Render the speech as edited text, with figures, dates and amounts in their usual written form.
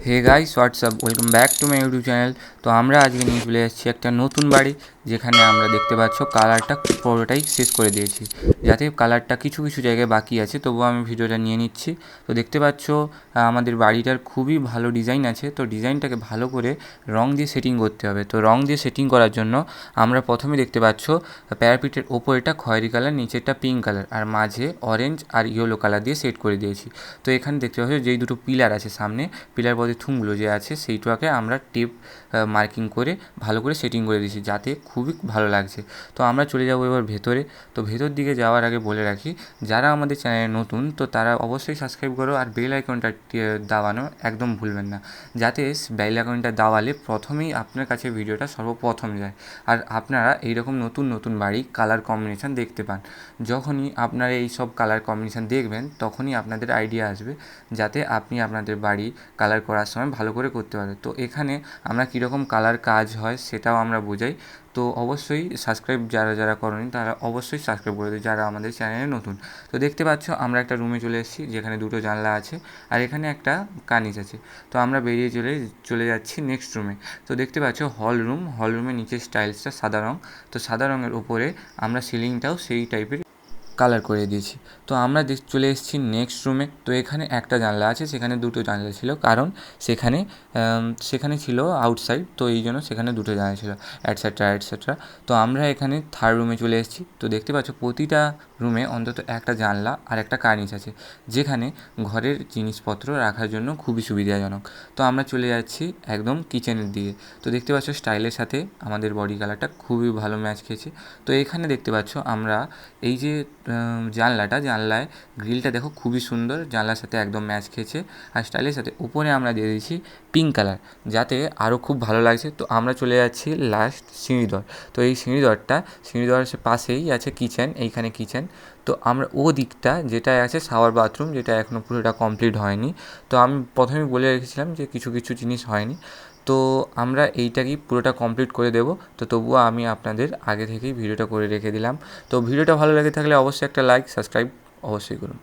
Hey guys what's up, welcome back to my YouTube channel. তো আমরা আজকে নিয়ে চলে যাচ্ছি একটা নতুন বাড়ি, যেখানে আমরা দেখতে পাচ্ছ কালারটা পুরোটাই শেষ করে দিয়েছি। যাতে কালারটা কিছু কিছু জায়গায় বাকি আছে, তবুও আমি ভিডিওটা নিয়ে নিচ্ছি। তো দেখতে পাচ্ছ আমাদের বাড়িটার খুবই ভালো ডিজাইন আছে। তো ডিজাইনটাকে ভালো করে রং দিয়ে সেটিং করতে হবে। তো রং দিয়ে সেটিং করার জন্য আমরা প্রথমে দেখতে পাচ্ছ প্যারাপিটের ওপরেটা খয়েরি কালার, নিচেরটা পিঙ্ক কালার, আর মাঝে অরেঞ্জ আর ইয়েলো কালার দিয়ে সেট করে দিয়েছি। তো এখানে দেখতে পাচ্ছ যেই দুটো পিলার আছে সামনে, পিলার পথে থুমগুলো যে আছে সেইটাকে আমরা টেপ মার্কিং করে ভালো করে সেটিং করে দিয়েছি, যাতে খুবই ভালো লাগছে। তো আমরা চলে যাব এবার ভেতরে। তো ভেতর দিকে যাওয়ার আগে বলে রাখি, যারা আমাদের চ্যানেলে নতুন তো তারা অবশ্যই সাবস্ক্রাইব করো, আর বেল আইকনটা দাবানো একদম ভুলবেন না, যাতে বেল আইকনটা দাবালে প্রথমেই আপনার কাছে ভিডিওটা সর্বপ্রথম যায়, আর আপনারা এইরকম নতুন নতুন বাড়ি কালার কম্বিনেশান দেখতে পান। যখনই আপনারা এই সব কালার কম্বিনেশান দেখবেন, তখনই আপনাদের আইডিয়া আসবে, যাতে আপনি আপনাদের বাড়ি কালার করার সময় ভালো করে করতে পারে। তো এখানে আমরা কীরকম কালার কাজ হয় সেটাও আমরা বোঝাই। তো অবশ্যই সাবস্ক্রাইব যারা যারা করেনি তারা অবশ্যই সাবস্ক্রাইব করে দিই, যারা আমাদের চ্যানেলে নতুন। তো দেখতে পাচ্ছ আমরা একটা রুমে চলে এসেছি, যেখানে দুটো জানলা আছে আর এখানে একটা কানিজ আছে। তো আমরা বেরিয়ে চলে যাচ্ছি নেক্সট রুমে। তো দেখতে পাচ্ছ হল রুমের নিচের স্টাইলসটা সাদা রঙ। তো সাদা রঙের ওপরে আমরা সিলিংটাও সেই টাইপের কালার করে দিয়েছি। তো আমরা চলে এসেছি নেক্সট রুমে। তো এখানে একটা জানলা আছে, সেখানে দুটো জানলা ছিল, কারণ সেখানে ছিল আউটসাইড, তো এই জন্য সেখানে দুটো জানলা ছিল, অ্যাটসেট্রা। তো আমরা এখানে থার্ড রুমে চলে এসেছি। তো দেখতে পাচ্ছ প্রতিটা রুমে অন্তত একটা জানলা আর একটা কার্নিশ আছে, যেখানে ঘরের জিনিসপত্র রাখার জন্য খুবই সুবিধাজনক। তো আমরা চলে যাচ্ছি একদম কিচেনের দিকে। তো দেখতে পাচ্ছ স্টাইলের সাথে আমাদের বডি কালারটা খুবই ভালো ম্যাচ খেয়েছে। তো এখানে দেখতে পাচ্ছ আমরা এই যে জানলায় গ্রিলটা দেখো খুবই সুন্দর, জানলার সাথে একদম ম্যাচ খেয়েছে। আর স্টাইলের সাথে উপরে আমরা দিয়ে দিয়েছি পিঙ্ক কালার, যাতে আরও খুব ভালো লাগছে। তো আমরা চলে যাচ্ছি লাস্ট সিঁড়িঘর। তো এই সিঁড়িঘরের পাশেই আছে কিচেন, এইখানে কিচেন। তো আমরা ও দিকটা যেটা আছে শাওয়ার বাথরুম, যেটা এখনও পুরোটা কমপ্লিট হয়নি। তো আমি প্রথমেই বলে রেখেছিলাম যে কিছু কিছু জিনিস হয়নি। তো আমরা এইটাকেই পুরোটা কমপ্লিট করে দেবো। তো তবুও আমি আপনাদের আগে থেকেই ভিডিওটা করে রেখে দিলাম। তো ভিডিওটা ভালো লেগে থাকলে অবশ্যই একটা লাইক, সাবস্ক্রাইব অবশ্যই করুন।